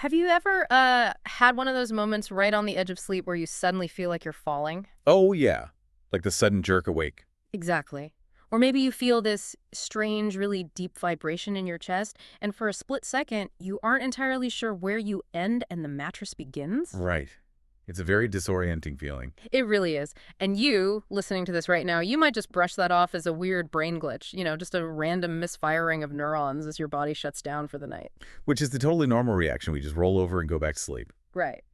Have you ever had one of those moments right on the edge of sleep where you suddenly feel like you're falling? Oh, yeah. Like the sudden jerk awake. Exactly. Or maybe you feel this strange, really deep vibration in your chest, and for a split second, you aren't entirely sure where you end and the mattress begins? Right. It's a very disorienting feeling. It really is. And you, listening to this right now, you might just brush that off as a weird brain glitch, just a random misfiring of neurons as your body shuts down for the night. Which is the totally normal reaction. We just roll over and go back to sleep. Right.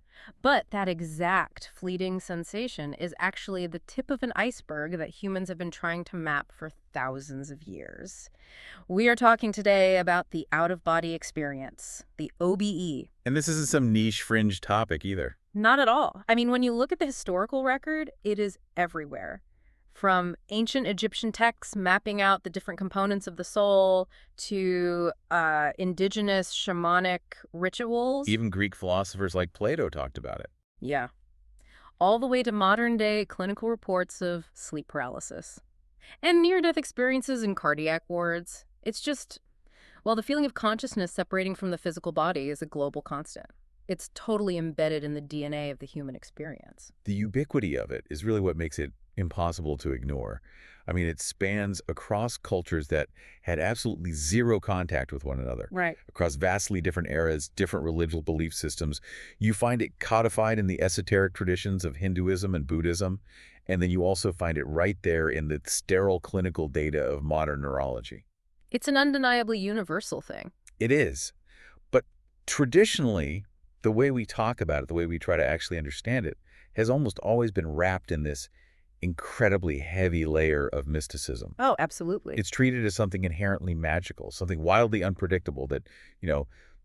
But that exact fleeting sensation is actually the tip of an iceberg that humans have been trying to map for thousands of years. We are talking today about the out-of-body experience, the OBE. And this isn't some niche fringe topic either. Not at all. I mean, when you look at the historical record, it is everywhere. From ancient Egyptian texts mapping out the different components of the soul to indigenous shamanic rituals. Even Greek philosophers like Plato talked about it. Yeah. All the way to modern-day clinical reports of sleep paralysis. And near-death experiences in cardiac wards. It's just, well, the feeling of consciousness separating from the physical body is a global constant. It's totally embedded in the DNA of the human experience. The ubiquity of it is really what makes it impossible to ignore. I mean, it spans across cultures that had absolutely zero contact with one another. Right. Across vastly different eras, different religious belief systems. You find it codified in the esoteric traditions of Hinduism and Buddhism, and then you also find it right there in the sterile clinical data of modern neurology. It's an undeniably universal thing. It is. But traditionally, the way we talk about it, the way we try to actually understand it, has almost always been wrapped in this incredibly heavy layer of mysticism. Oh, absolutely. It's treated as something inherently magical, something wildly unpredictable that,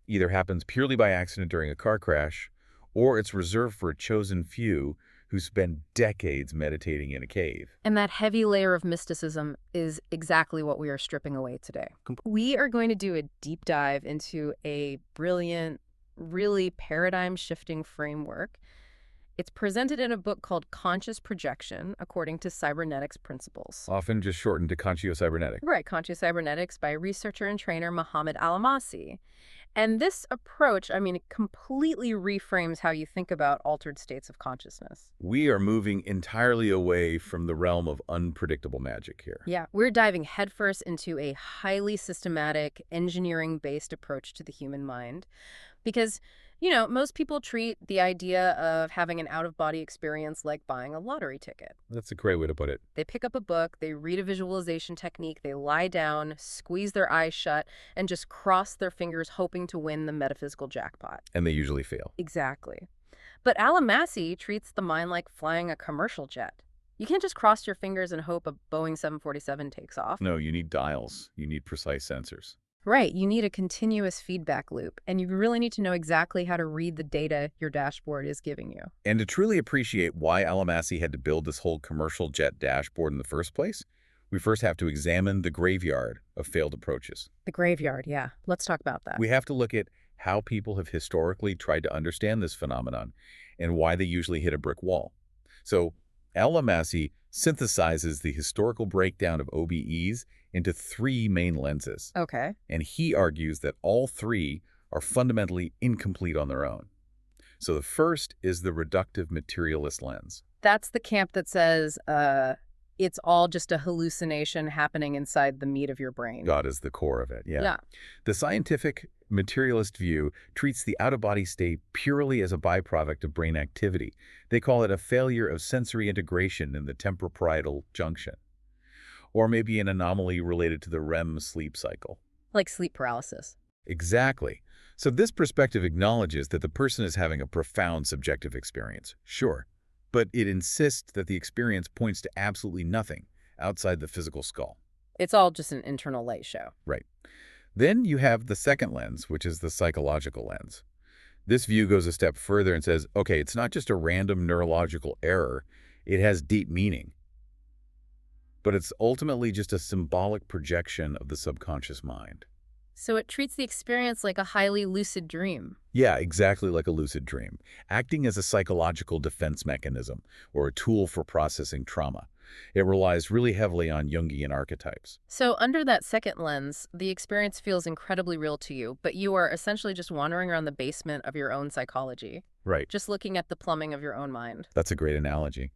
either happens purely by accident during a car crash, or it's reserved for a chosen few who spend decades meditating in a cave. And that heavy layer of mysticism is exactly what we are stripping away today. We are going to do a deep dive into a brilliant, really paradigm-shifting framework. It's presented in a book called Conscious Projection, according to cybernetics principles. Often just shortened to consciocybernetic. Right, Conscious Cybernetics by researcher and trainer محمد العمصي. And this approach, it completely reframes how you think about altered states of consciousness. We are moving entirely away from the realm of unpredictable magic here. Yeah, we're diving headfirst into a highly systematic, engineering-based approach to the human mind. Because, most people treat the idea of having an out-of-body experience like buying a lottery ticket. That's a great way to put it. They pick up a book, they read a visualization technique, they lie down, squeeze their eyes shut, and just cross their fingers hoping to win the metaphysical jackpot. And they usually fail. Exactly. But Alamassy treats the mind like flying a commercial jet. You can't just cross your fingers and hope a Boeing 747 takes off. No, you need dials. You need precise sensors. Right, you need a continuous feedback loop, and you really need to know exactly how to read the data your dashboard is giving you. And to truly appreciate why Alamassy had to build this whole commercial jet dashboard in the first place, we first have to examine the graveyard of failed approaches. The graveyard, yeah. Let's talk about that. We have to look at how people have historically tried to understand this phenomenon and why they usually hit a brick wall. So Alamassy synthesizes the historical breakdown of OBEs into three main lenses. Okay. And he argues that all three are fundamentally incomplete on their own. So the first is the reductive materialist lens. That's the camp that says it's all just a hallucination happening inside the meat of your brain. God is the core of it, yeah. Yeah. The scientific materialist view treats the out-of-body state purely as a byproduct of brain activity. They call it a failure of sensory integration in the temporoparietal junction, or maybe an anomaly related to the REM sleep cycle. Like sleep paralysis. Exactly. So this perspective acknowledges that the person is having a profound subjective experience, sure, but it insists that the experience points to absolutely nothing outside the physical skull. It's all just an internal light show. Right. Then you have the second lens, which is the psychological lens. This view goes a step further and says, okay, it's not just a random neurological error, it has deep meaning. But it's ultimately just a symbolic projection of the subconscious mind. So it treats the experience like a highly lucid dream. Yeah, exactly like a lucid dream, acting as a psychological defense mechanism or a tool for processing trauma. It relies really heavily on Jungian archetypes. So under that second lens, the experience feels incredibly real to you, but you are essentially just wandering around the basement of your own psychology, Right. just looking at the plumbing of your own mind. That's a great analogy.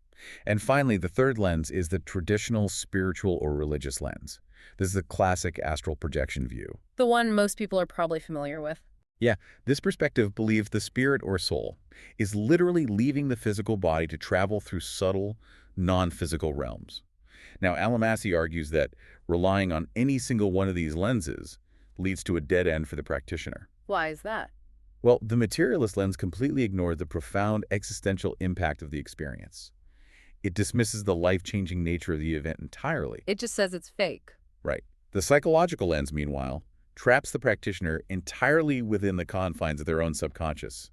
And finally, the third lens is the traditional spiritual or religious lens. This is the classic astral projection view. The one most people are probably familiar with. Yeah, this perspective believes the spirit or soul is literally leaving the physical body to travel through subtle, non-physical realms. Now, Almasy argues that relying on any single one of these lenses leads to a dead end for the practitioner. Why is that? Well, the materialist lens completely ignored the profound existential impact of the experience. It dismisses the life-changing nature of the event entirely. It just says it's fake. Right. The psychological lens, meanwhile, traps the practitioner entirely within the confines of their own subconscious.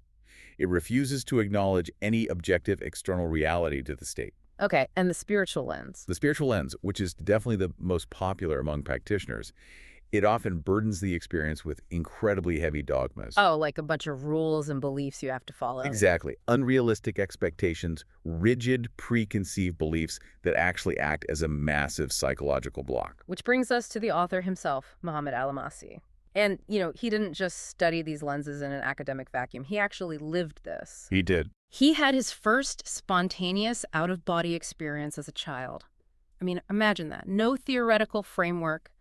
It refuses to acknowledge any objective external reality to the state. Okay, and the spiritual lens. The spiritual lens, which is definitely the most popular among practitioners, it often burdens the experience with incredibly heavy dogmas. Oh, like a bunch of rules and beliefs you have to follow. Exactly. Unrealistic expectations, rigid preconceived beliefs that actually act as a massive psychological block. Which brings us to the author himself, Muhammad Almasy. And, he didn't just study these lenses in an academic vacuum. He actually lived this. He did. He had his first spontaneous out-of-body experience as a child. I mean, imagine that. No theoretical framework,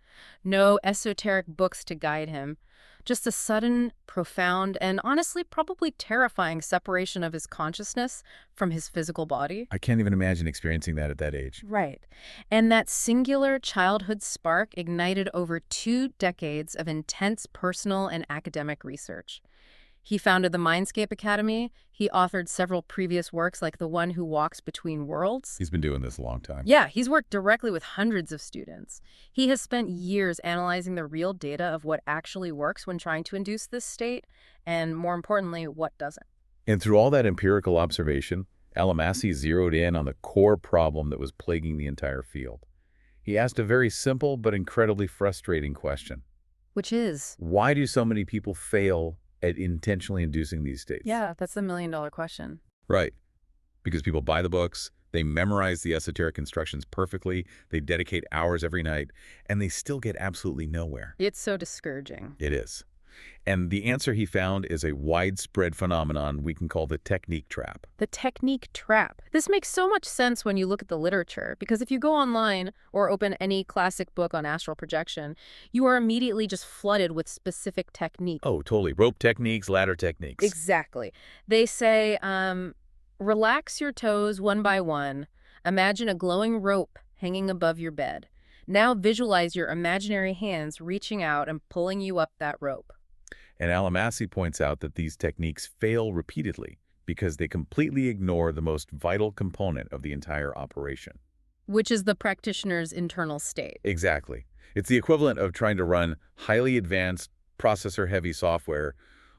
no esoteric books to guide him, just a sudden, profound, and honestly probably terrifying separation of his consciousness from his physical body. I can't even imagine experiencing that at that age. Right. And that singular childhood spark ignited over 2 decades of intense personal and academic research. He founded the Mindscape Academy. He authored several previous works like The One Who Walks Between Worlds. He's been doing this a long time. Yeah, he's worked directly with hundreds of students. He has spent years analyzing the real data of what actually works when trying to induce this state, and more importantly, what doesn't. And through all that empirical observation, Almasy zeroed in on the core problem that was plaguing the entire field. He asked a very simple but incredibly frustrating question. Which is? Why do so many people fail at intentionally inducing these states? Yeah, that's the million-dollar question. Right. Because people buy the books, they memorize the esoteric instructions perfectly, they dedicate hours every night, and they still get absolutely nowhere. It's so discouraging. It is. And the answer he found is a widespread phenomenon we can call the technique trap. The technique trap. This makes so much sense when you look at the literature, because if you go online or open any classic book on astral projection, you are immediately just flooded with specific techniques. Oh, totally. Rope techniques, ladder techniques. Exactly. They say, relax your toes one by one. Imagine a glowing rope hanging above your bed. Now visualize your imaginary hands reaching out and pulling you up that rope. And Almasy points out that these techniques fail repeatedly because they completely ignore the most vital component of the entire operation. Which is the practitioner's internal state. Exactly. It's the equivalent of trying to run highly advanced, processor-heavy software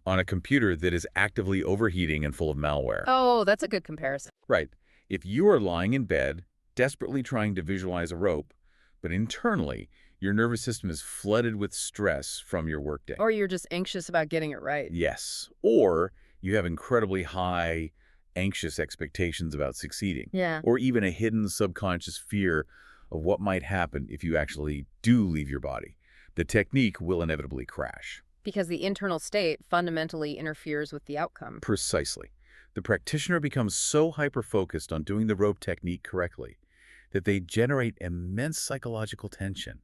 on a computer that is actively overheating and full of malware. Oh, that's a good comparison. Right. If you are lying in bed, desperately trying to visualize a rope, but internally, your nervous system is flooded with stress from your workday. Or you're just anxious about getting it right. Yes. Or you have incredibly high, anxious expectations about succeeding. Yeah. Or even a hidden subconscious fear of what might happen if you actually do leave your body. The technique will inevitably crash. Because the internal state fundamentally interferes with the outcome. Precisely. The practitioner becomes so hyper-focused on doing the rope technique correctly that they generate immense psychological tension.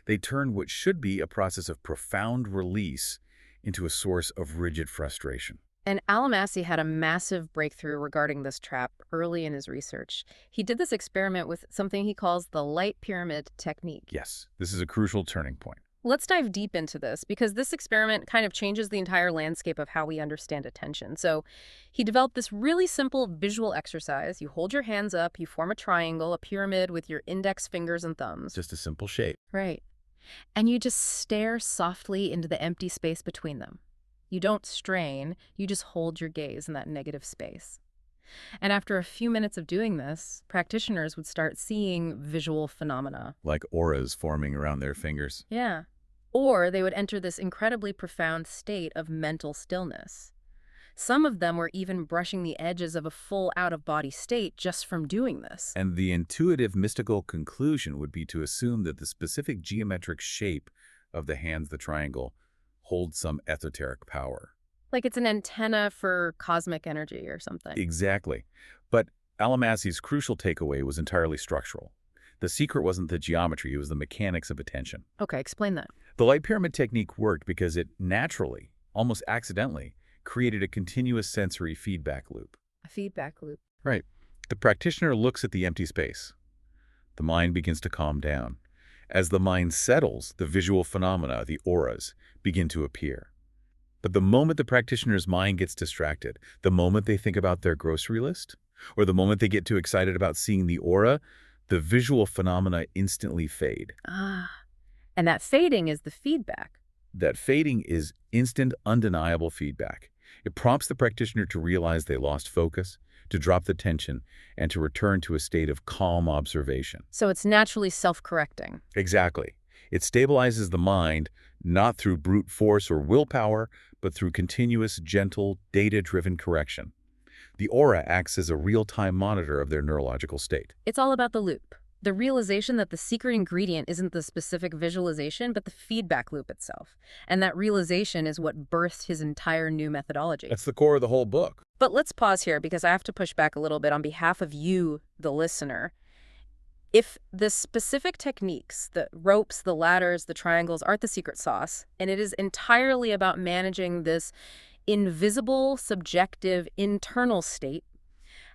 They turn what should be a process of profound release into a source of rigid frustration. And Almasy had a massive breakthrough regarding this trap early in his research. He did this experiment with something he calls the light pyramid technique. Yes, this is a crucial turning point. Let's dive deep into this because this experiment kind of changes the entire landscape of how we understand attention. So he developed this really simple visual exercise. You hold your hands up, you form a triangle, a pyramid with your index fingers and thumbs. Just a simple shape. Right. And you just stare softly into the empty space between them. You don't strain, you just hold your gaze in that negative space. And after a few minutes of doing this, practitioners would start seeing visual phenomena. Like auras forming around their fingers. Yeah. Or they would enter this incredibly profound state of mental stillness. Some of them were even brushing the edges of a full out-of-body state just from doing this. And the intuitive mystical conclusion would be to assume that the specific geometric shape of the hands, the triangle, holds some esoteric power. Like it's an antenna for cosmic energy or something. Exactly. But Alamassi's crucial takeaway was entirely structural. The secret wasn't the geometry, it was the mechanics of attention. Okay, explain that. The light pyramid technique worked because it naturally, almost accidentally, created a continuous sensory feedback loop. A feedback loop. Right. The practitioner looks at the empty space. The mind begins to calm down. As the mind settles, the visual phenomena, the auras, begin to appear. But the moment the practitioner's mind gets distracted, the moment they think about their grocery list, or the moment they get too excited about seeing the aura, the visual phenomena instantly fade. And that fading is the feedback. That fading is instant, undeniable feedback. It prompts the practitioner to realize they lost focus, to drop the tension, and to return to a state of calm observation. So it's naturally self-correcting. Exactly. It stabilizes the mind, not through brute force or willpower, but through continuous, gentle, data-driven correction. The aura acts as a real-time monitor of their neurological state. It's all about the loop. The realization that the secret ingredient isn't the specific visualization, but the feedback loop itself. And that realization is what birthed his entire new methodology. That's the core of the whole book. But let's pause here because I have to push back a little bit on behalf of you, the listener. If the specific techniques, the ropes, the ladders, the triangles aren't the secret sauce, and it is entirely about managing this invisible, subjective, internal state,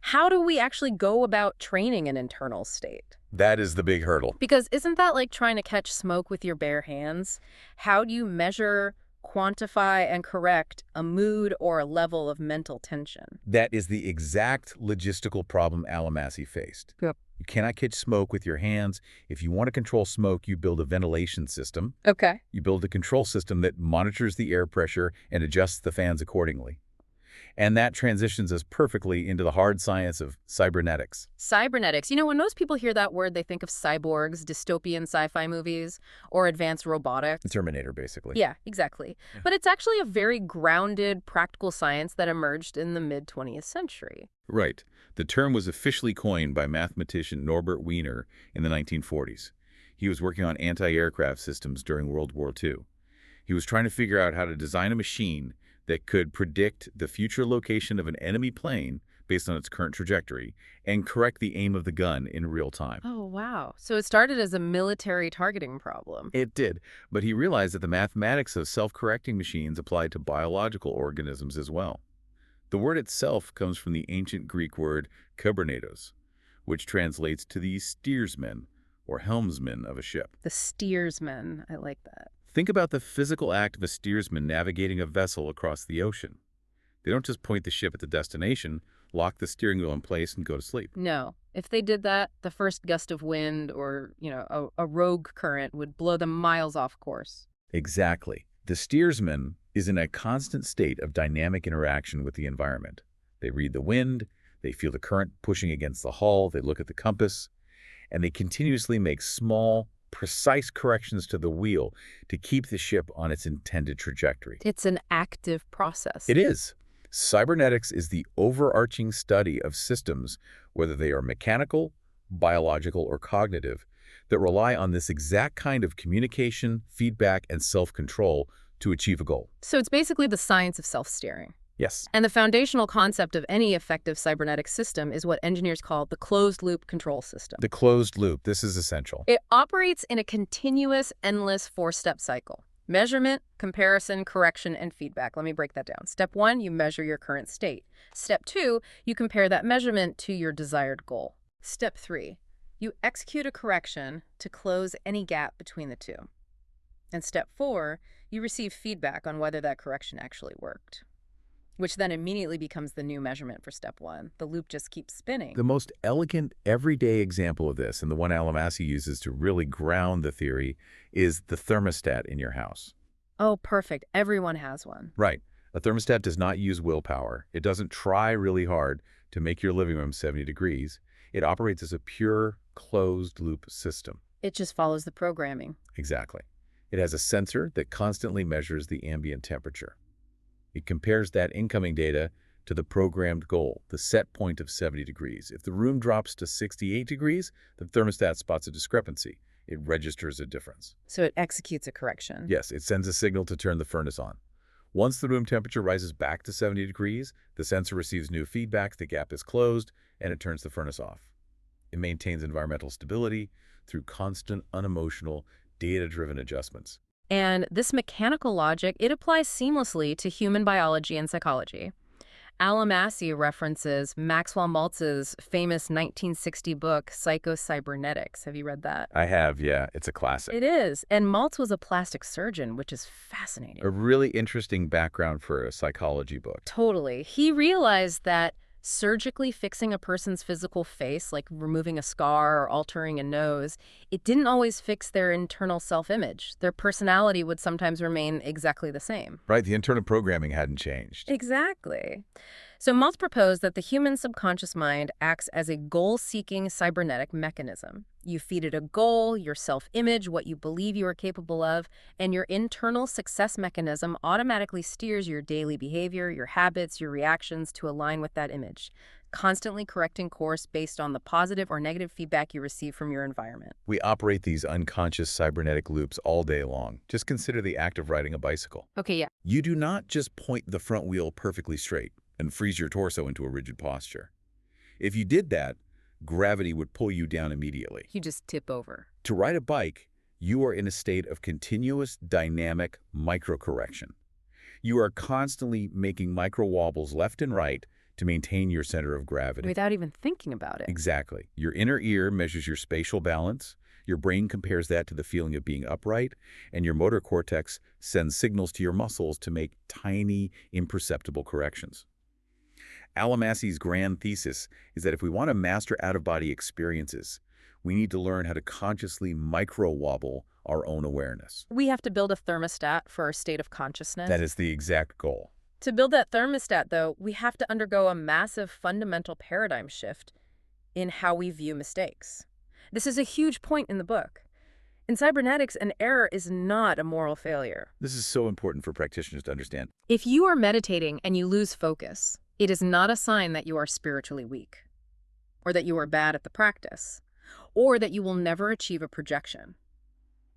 how do we actually go about training an internal state? That is the big hurdle. Because isn't that like trying to catch smoke with your bare hands? How do you measure, quantify, and correct a mood or a level of mental tension? That is the exact logistical problem Alamassi faced. Yep. You cannot catch smoke with your hands. If you want to control smoke, you build a ventilation system. Okay. You build a control system that monitors the air pressure and adjusts the fans accordingly. And that transitions us perfectly into the hard science of cybernetics. Cybernetics. You know, when most people hear that word, they think of cyborgs, dystopian sci-fi movies, or advanced robotics. Terminator, basically. Yeah, exactly. Yeah. But it's actually a very grounded, practical science that emerged in the mid-20th century. Right. The term was officially coined by mathematician Norbert Wiener in the 1940s. He was working on anti-aircraft systems during World War II. He was trying to figure out how to design a machine that could predict the future location of an enemy plane based on its current trajectory and correct the aim of the gun in real time. Oh, wow. So it started as a military targeting problem. It did, but he realized that the mathematics of self-correcting machines applied to biological organisms as well. The word itself comes from the ancient Greek word kybernetos, which translates to the steersman or helmsman of a ship. The steersman. I like that. Think about the physical act of a steersman navigating a vessel across the ocean. They don't just point the ship at the destination, lock the steering wheel in place, and go to sleep. No. If they did that, the first gust of wind or, a rogue current would blow them miles off course. Exactly. The steersman is in a constant state of dynamic interaction with the environment. They read the wind, they feel the current pushing against the hull, they look at the compass, and they continuously make small, precise corrections to the wheel to keep the ship on its intended trajectory. It's an active process. It is. Cybernetics is the overarching study of systems, whether they are mechanical, biological, or cognitive, that rely on this exact kind of communication, feedback, and self-control to achieve a goal. So it's basically the science of self-steering. Yes. And the foundational concept of any effective cybernetic system is what engineers call the closed-loop control system. The closed loop. This is essential. It operates in a continuous, endless four-step cycle. Measurement, comparison, correction, and feedback. Let me break that down. Step 1, you measure your current state. Step 2, you compare that measurement to your desired goal. Step 3, you execute a correction to close any gap between the two. And step 4, you receive feedback on whether that correction actually worked, which then immediately becomes the new measurement for step 1. The loop just keeps spinning. The most elegant, everyday example of this, and the one Alamassi uses to really ground the theory, is the thermostat in your house. Oh, perfect. Everyone has one. Right. A thermostat does not use willpower. It doesn't try really hard to make your living room 70 degrees. It operates as a pure, closed-loop system. It just follows the programming. Exactly. It has a sensor that constantly measures the ambient temperature. It compares that incoming data to the programmed goal, the set point of 70 degrees. If the room drops to 68 degrees, the thermostat spots a discrepancy. It registers a difference. So it executes a correction. Yes, it sends a signal to turn the furnace on. Once the room temperature rises back to 70 degrees, the sensor receives new feedback, the gap is closed, and it turns the furnace off. It maintains environmental stability through constant, unemotional, data-driven adjustments. And this mechanical logic, it applies seamlessly to human biology and psychology. Almasi references Maxwell Maltz's famous 1960 book, Psycho-Cybernetics. Have you read that? I have, yeah. It's a classic. It is. And Maltz was a plastic surgeon, which is fascinating. A really interesting background for a psychology book. Totally. He realized that surgically fixing a person's physical face, like removing a scar or altering a nose, it didn't always fix their internal self-image. Their personality would sometimes remain exactly the same. Right, the internal programming hadn't changed. Exactly. So Maltz proposed that the human subconscious mind acts as a goal-seeking cybernetic mechanism. You feed it a goal, your self-image, what you believe you are capable of, and your internal success mechanism automatically steers your daily behavior, your habits, your reactions to align with that image, constantly correcting course based on the positive or negative feedback you receive from your environment. We operate these unconscious cybernetic loops all day long. Just consider the act of riding a bicycle. Okay, yeah. You do not just point the front wheel perfectly straight and freeze your torso into a rigid posture. If you did that, gravity would pull you down immediately. You just tip over. To ride a bike, you are in a state of continuous dynamic microcorrection. You are constantly making micro wobbles left and right to maintain your center of gravity. Without even thinking about it. Exactly. Your inner ear measures your spatial balance, your brain compares that to the feeling of being upright, and your motor cortex sends signals to your muscles to make tiny, imperceptible corrections. Almasi's grand thesis is that if we want to master out-of-body experiences, we need to learn how to consciously micro-wobble our own awareness. We have to build a thermostat for our state of consciousness. That is the exact goal. To build that thermostat, though, we have to undergo a massive fundamental paradigm shift in how we view mistakes. This is a huge point in the book. In cybernetics, an error is not a moral failure. This is so important for practitioners to understand. If you are meditating and you lose focus, it is not a sign that you are spiritually weak, or that you are bad at the practice, or that you will never achieve a projection.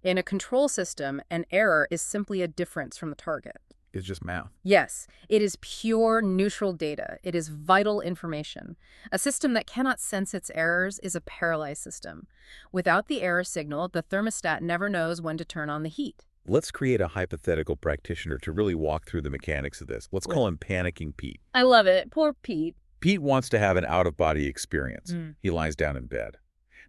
In a control system, an error is simply a difference from the target. It's just math. Yes, it is pure neutral data. It is vital information. A system that cannot sense its errors is a paralyzed system. Without the error signal, the thermostat never knows when to turn on the heat. Let's create a hypothetical practitioner to really walk through the mechanics of this. Let's call him Panicking Pete. I love it. Poor Pete. Pete wants to have an out-of-body experience. He lies down in bed.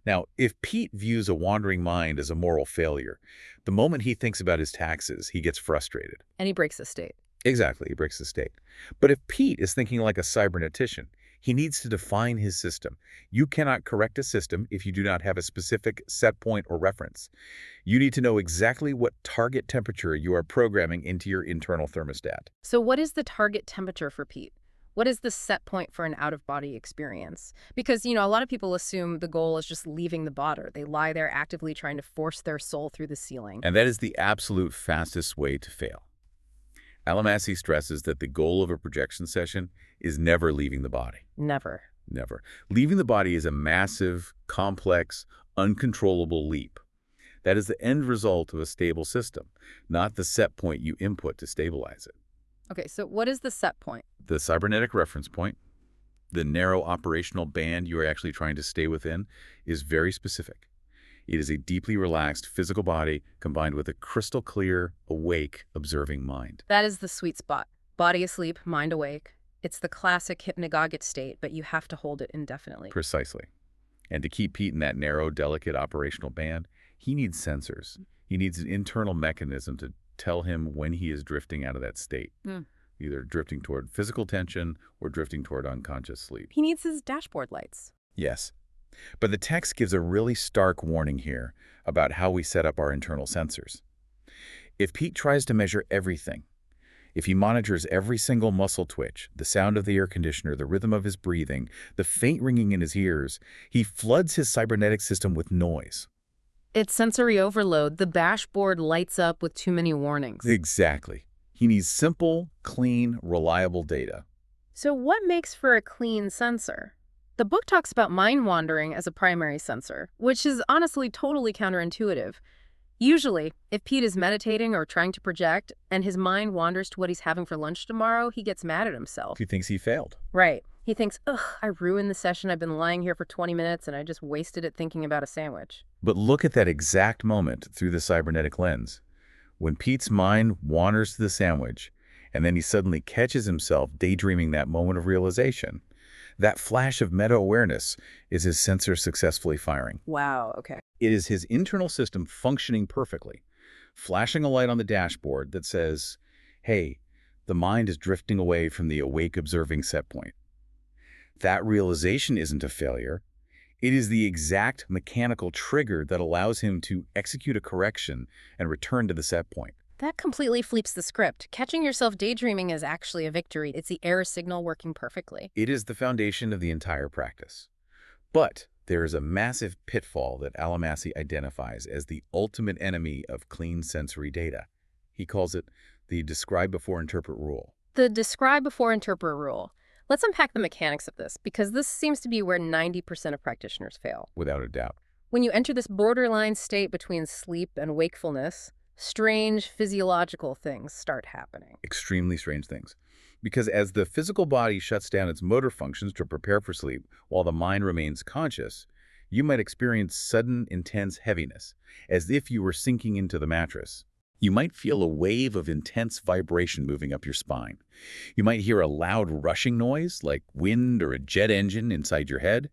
Now, if Pete views a wandering mind as a moral failure, the moment he thinks about his taxes, he gets frustrated. And he breaks the state. Exactly, he breaks the state. But if Pete is thinking like a cybernetician, he needs to define his system. You cannot correct a system if you do not have a specific set point or reference. You need to know exactly what target temperature you are programming into your internal thermostat. So what is the target temperature for Pete? What is the set point for an out-of-body experience? Because, a lot of people assume the goal is just leaving the body. They lie there actively trying to force their soul through the ceiling. And that is the absolute fastest way to fail. Almasi stresses that the goal of a projection session is never leaving the body. Never. Never. Leaving the body is a massive, complex, uncontrollable leap. That is the end result of a stable system, not the set point you input to stabilize it. Okay, so what is the set point? The cybernetic reference point, the narrow operational band you are actually trying to stay within, is very specific. It is a deeply relaxed physical body combined with a crystal clear, awake, observing mind. That is the sweet spot. Body asleep, mind awake. It's the classic hypnagogic state, but you have to hold it indefinitely. Precisely. And to keep Pete in that narrow, delicate operational band, he needs sensors. He needs an internal mechanism to tell him when he is drifting out of that state, either drifting toward physical tension or drifting toward unconscious sleep. He needs his dashboard lights. Yes. But the text gives a really stark warning here about how we set up our internal sensors. If Pete tries to measure everything, if he monitors every single muscle twitch, the sound of the air conditioner, the rhythm of his breathing, the faint ringing in his ears, he floods his cybernetic system with noise. It's sensory overload. The dashboard lights up with too many warnings. Exactly. He needs simple, clean, reliable data. So what makes for a clean sensor? The book talks about mind wandering as a primary sensor, which is honestly totally counterintuitive. Usually, if Pete is meditating or trying to project, and his mind wanders to what he's having for lunch tomorrow, he gets mad at himself. He thinks he failed. Right. He thinks, ugh, I ruined the session. I've been lying here for 20 minutes and I just wasted it thinking about a sandwich. But look at that exact moment through the cybernetic lens. When Pete's mind wanders to the sandwich, and then he suddenly catches himself daydreaming that moment of realization, that flash of meta-awareness is his sensor successfully firing. Wow, okay. It is his internal system functioning perfectly, flashing a light on the dashboard that says, hey, the mind is drifting away from the awake observing set point. That realization isn't a failure. It is the exact mechanical trigger that allows him to execute a correction and return to the set point. That completely flips the script. Catching yourself daydreaming is actually a victory. It's the error signal working perfectly. It is the foundation of the entire practice. But there is a massive pitfall that Almasi identifies as the ultimate enemy of clean sensory data. He calls it the describe before interpret rule. The describe before interpret rule. Let's unpack the mechanics of this, because this seems to be where 90% of practitioners fail. Without a doubt. When you enter this borderline state between sleep and wakefulness, strange physiological things start happening. Extremely strange things. Because as the physical body shuts down its motor functions to prepare for sleep while the mind remains conscious, you might experience sudden, intense heaviness, as if you were sinking into the mattress. You might feel a wave of intense vibration moving up your spine. You might hear a loud rushing noise, like wind or a jet engine inside your head.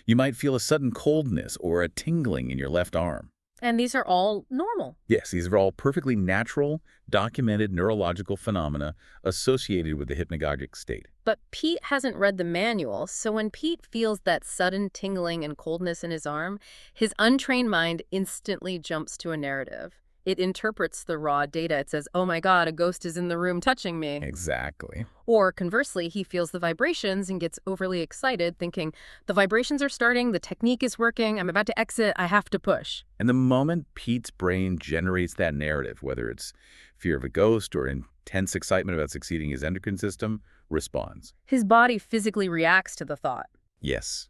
You might feel a sudden coldness or a tingling in your left arm. And these are all normal. Yes, these are all perfectly natural, documented neurological phenomena associated with the hypnagogic state. But Pete hasn't read the manual, so when Pete feels that sudden tingling and coldness in his arm, his untrained mind instantly jumps to a narrative. It interprets the raw data. It says, oh my God, a ghost is in the room touching me. Exactly. Or conversely, he feels the vibrations and gets overly excited, thinking, the vibrations are starting, the technique is working, I'm about to exit, I have to push. And the moment Pete's brain generates that narrative, whether it's fear of a ghost or intense excitement about succeeding his endocrine system, responds. His body physically reacts to the thought. Yes.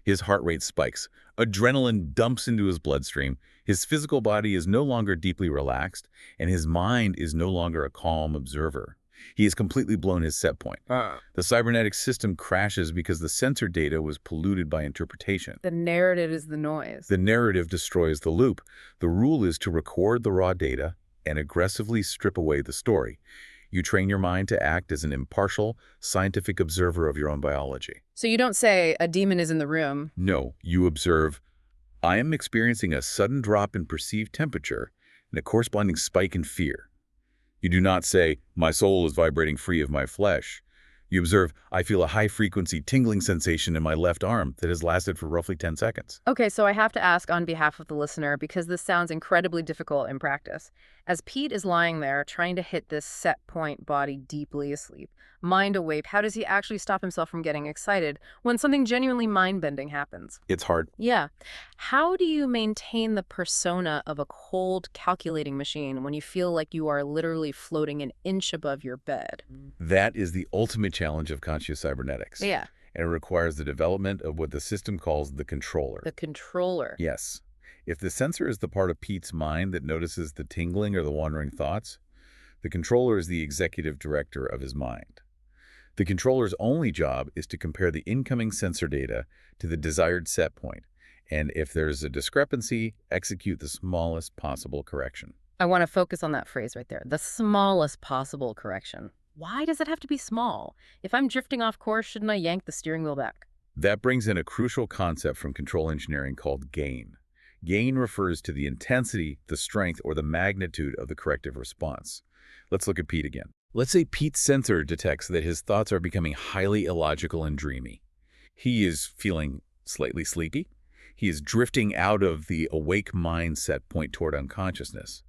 His heart rate spikes. Adrenaline dumps into his bloodstream. His physical body is no longer deeply relaxed, and his mind is no longer a calm observer. He has completely blown his set point. The cybernetic system crashes because the sensor data was polluted by interpretation. The narrative is the noise. The narrative destroys the loop. The rule is to record the raw data and aggressively strip away the story. You train your mind to act as an impartial, scientific observer of your own biology. So you don't say, a demon is in the room. No, you observe, I am experiencing a sudden drop in perceived temperature and a corresponding spike in fear. You do not say, my soul is vibrating free of my flesh. You observe, I feel a high-frequency tingling sensation in my left arm that has lasted for roughly 10 seconds. Okay, so I have to ask on behalf of the listener, because this sounds incredibly difficult in practice. As Pete is lying there trying to hit this set point body deeply asleep, mind awake, how does he actually stop himself from getting excited when something genuinely mind-bending happens? It's hard. Yeah. How do you maintain the persona of a cold, calculating machine when you feel like you are literally floating an inch above your bed? That is the ultimate challenge of conscious cybernetics. Yeah. And it requires the development of what the system calls the controller. The controller. Yes. If the sensor is the part of Pete's mind that notices the tingling or the wandering thoughts, the controller is the executive director of his mind. The controller's only job is to compare the incoming sensor data to the desired set point, and if there's a discrepancy, execute the smallest possible correction. I want to focus on that phrase right there, the smallest possible correction. Why does it have to be small? If I'm drifting off course, shouldn't I yank the steering wheel back? That brings in a crucial concept from control engineering called gain. Gain refers to the intensity, the strength, or the magnitude of the corrective response. Let's look at Pete again. Let's say Pete's sensor detects that his thoughts are becoming highly illogical and dreamy. He is feeling slightly sleepy. He is drifting out of the awake mind set point toward unconsciousness.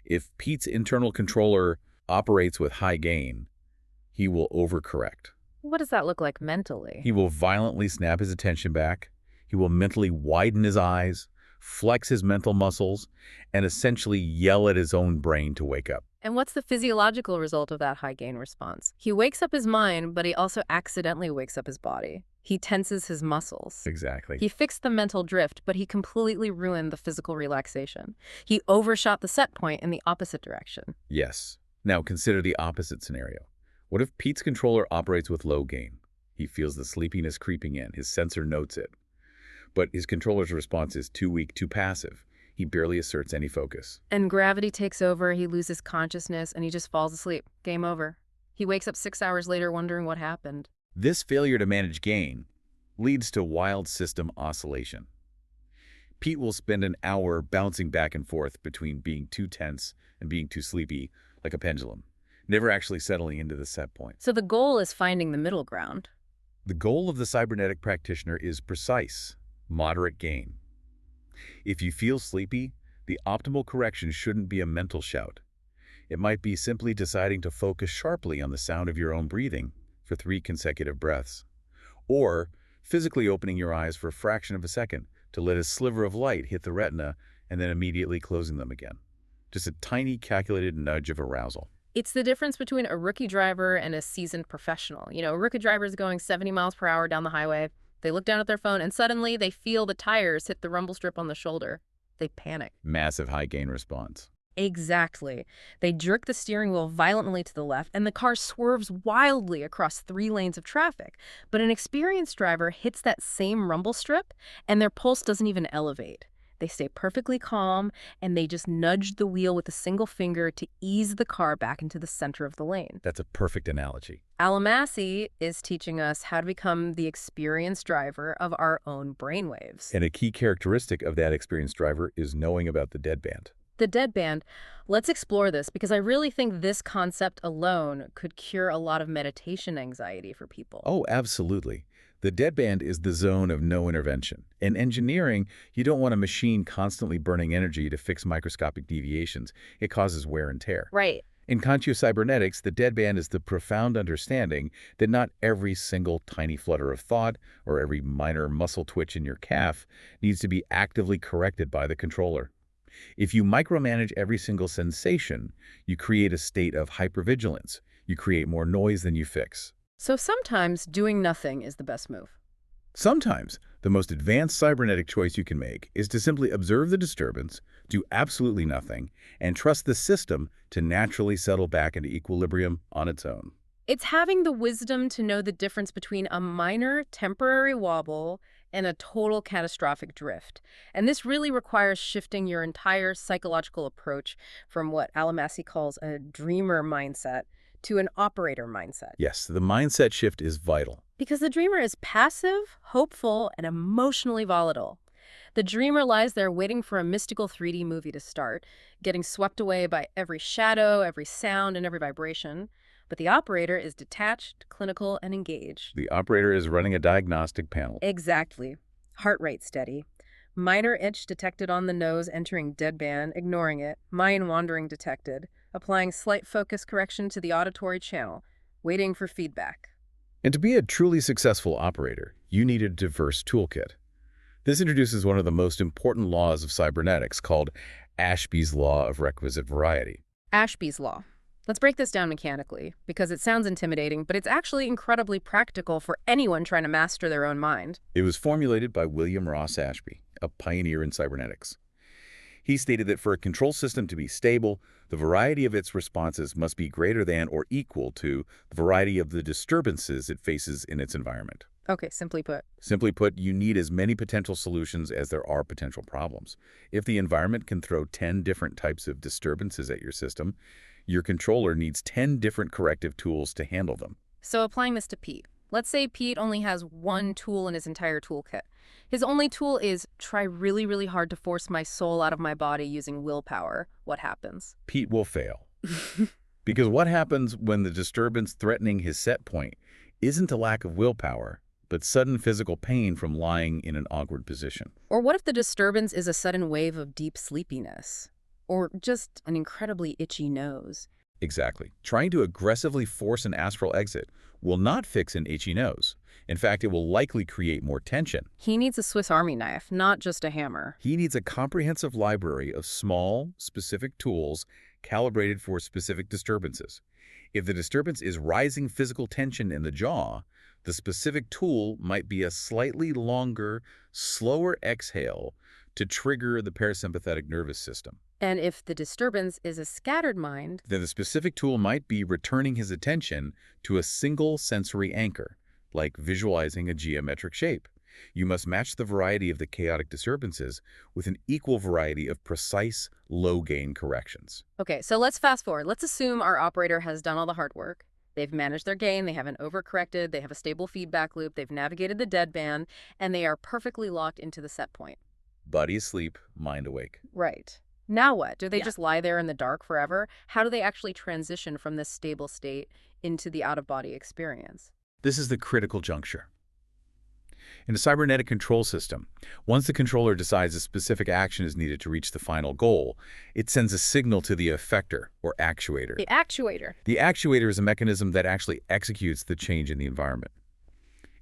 If Pete's internal controller operates with high gain, he will overcorrect. What does that look like mentally? He will violently snap his attention back. He will mentally widen his eyes, flex his mental muscles, and essentially yell at his own brain to wake up. And what's the physiological result of that high gain response? He wakes up his mind, but he also accidentally wakes up his body. He tenses his muscles. Exactly. He fixed the mental drift, but he completely ruined the physical relaxation. He overshot the set point in the opposite direction. Yes. Now consider the opposite scenario. What if Pete's controller operates with low gain? He feels the sleepiness creeping in. His sensor notes it. But his controller's response is too weak, too passive. He barely asserts any focus. And gravity takes over, he loses consciousness, and he just falls asleep. Game over. He wakes up 6 hours later wondering what happened. This failure to manage gain leads to wild system oscillation. Pete will spend an hour bouncing back and forth between being too tense and being too sleepy, like a pendulum, never actually settling into the set point. So the goal is finding the middle ground. The goal of the cybernetic practitioner is precise, moderate gain. If you feel sleepy, the optimal correction shouldn't be a mental shout. It might be simply deciding to focus sharply on the sound of your own breathing for 3 consecutive breaths, or physically opening your eyes for a fraction of a second to let a sliver of light hit the retina and then immediately closing them again. Just a tiny calculated nudge of arousal. It's the difference between a rookie driver and a seasoned professional. A rookie driver is going 70 miles per hour down the highway. They look down at their phone and suddenly they feel the tires hit the rumble strip on the shoulder. They panic. Massive high gain response. Exactly. They jerk the steering wheel violently to the left and the car swerves wildly across 3 lanes of traffic. But an experienced driver hits that same rumble strip and their pulse doesn't even elevate. They stay perfectly calm and they just nudge the wheel with a single finger to ease the car back into the center of the lane. That's a perfect analogy. Almasi is teaching us how to become the experienced driver of our own brainwaves. And a key characteristic of that experienced driver is knowing about the deadband. The deadband. Let's explore this because I really think this concept alone could cure a lot of meditation anxiety for people. Oh, absolutely. The deadband is the zone of no intervention. In engineering, you don't want a machine constantly burning energy to fix microscopic deviations. It causes wear and tear. Right. In cybernetics, the deadband is the profound understanding that not every single tiny flutter of thought or every minor muscle twitch in your calf needs to be actively corrected by the controller. If you micromanage every single sensation, you create a state of hypervigilance. You create more noise than you fix. So sometimes doing nothing is the best move. Sometimes, the most advanced cybernetic choice you can make is to simply observe the disturbance, do absolutely nothing, and trust the system to naturally settle back into equilibrium on its own. It's having the wisdom to know the difference between a minor temporary wobble and a total catastrophic drift. And this really requires shifting your entire psychological approach from what Almasi calls a dreamer mindset to an operator mindset. Yes, the mindset shift is vital. Because the dreamer is passive, hopeful, and emotionally volatile. The dreamer lies there waiting for a mystical 3D movie to start, getting swept away by every shadow, every sound, and every vibration. But the operator is detached, clinical, and engaged. The operator is running a diagnostic panel. Exactly. Heart rate steady. Minor itch detected on the nose, entering deadband, ignoring it. Mind wandering detected. Applying slight focus correction to the auditory channel. Waiting for feedback. And to be a truly successful operator, you need a diverse toolkit. This introduces one of the most important laws of cybernetics called Ashby's Law of Requisite Variety. Ashby's Law. Let's break this down mechanically, because it sounds intimidating, but it's actually incredibly practical for anyone trying to master their own mind. It was formulated by William Ross Ashby, a pioneer in cybernetics. He stated that for a control system to be stable, the variety of its responses must be greater than or equal to the variety of the disturbances it faces in its environment. Okay, simply put. Simply put, you need as many potential solutions as there are potential problems. If the environment can throw 10 different types of disturbances at your system, your controller needs 10 different corrective tools to handle them. So applying this to Pete. Let's say Pete only has one tool in his entire toolkit. His only tool is try really, really hard to force my soul out of my body using willpower. What happens? Pete will fail. Because what happens when the disturbance threatening his set point isn't a lack of willpower, but sudden physical pain from lying in an awkward position? Or what if the disturbance is a sudden wave of deep sleepiness? Or just an incredibly itchy nose? Exactly. Trying to aggressively force an astral exit will not fix an itchy nose. In fact, it will likely create more tension. He needs a Swiss Army knife, not just a hammer. He needs a comprehensive library of small, specific tools calibrated for specific disturbances. If the disturbance is rising physical tension in the jaw, the specific tool might be a slightly longer, slower exhale to trigger the parasympathetic nervous system. And if the disturbance is a scattered mind, Then the specific tool might be returning his attention to a single sensory anchor, like visualizing a geometric shape. You must match the variety of the chaotic disturbances with an equal variety of precise, low-gain corrections. okay, so let's fast forward. Let's assume our operator has done all the hard work. They've managed their gain, they haven't overcorrected, they have a stable feedback loop, they've navigated the deadband, and they are perfectly locked into the set point. Body asleep, mind awake. Right. Now what? Do they Yeah. just lie there in the dark forever? How do they actually transition from this stable state into the out-of-body experience? This is the critical juncture. In a cybernetic control system, once the controller decides a specific action is needed to reach the final goal, it sends a signal to the effector, or actuator. The actuator. The actuator is a mechanism that actually executes the change in the environment.